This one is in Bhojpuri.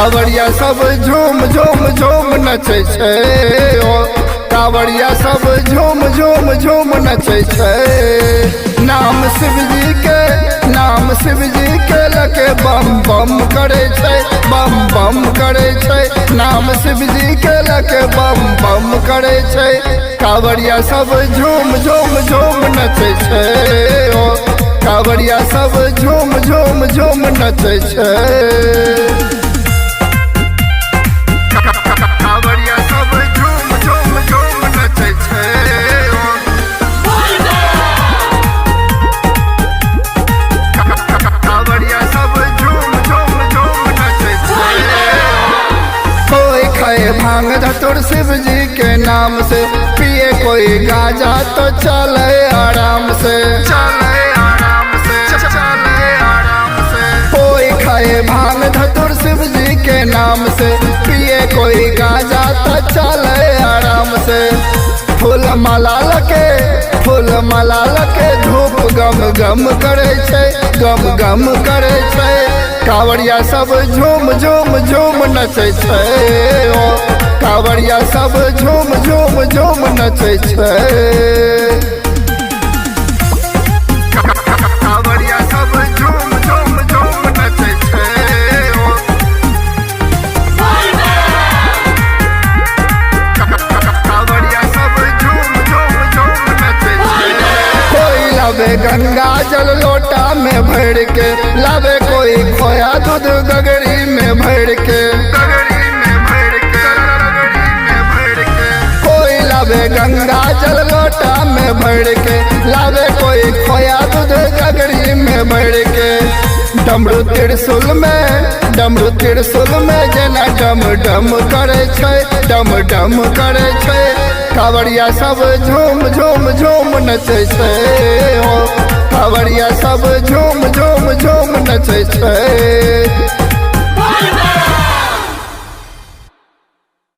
कांवरिया सब झूम झूम झूम नचे छे ओ कांवरिया सब झूम झूम झूम नचे छे। नाम शिव जी के लके बम बम करे छे बम बम करे छे। नाम शिव जी के लके बम बम करे छे। कांवरिया सब झूम झूम झूम नचे छे ओ कांवरिया सब झूम झूम झूम नचे छे। कांवरिया सब झूम झूम झूम नचे छे कांवरिया सब झूम झूम झूम नचे छे। कोई खाए भांग धतुर शिव जी के नाम से पिए कोई गाजा तो चले आराम से चले आराम से चले आराम से। कोई खाए भांग धतुर शिव जी के नाम से पिए कोई गाजा तो चले आराम से। फूल माला लके धूप गम गम करे छे गम गम करे छे। कांवरिया सब झूम झूम झूम नचे छे ओ कांवरिया सब झूम झूम झूम नचे छे। कांवरिया सब झूम झूम झूम नचे छे ओ कांवरिया सब झूम झूम झूम नचे छे। कोई लावे गंगा जल लोटा में भर के लावे कोई खोया दूध गगरी में भर के कोई लावे गंगा जल लोटा में भर के लावे कोई खोया दूध गगरी में भर के। डमरू त्रिशूल में जना डम डम करे छे डम डम करे छे। कांवरिया सब झूम झूम झूम नचे छे ओ कांवरिया सब झूम झूम झूम नचे छे।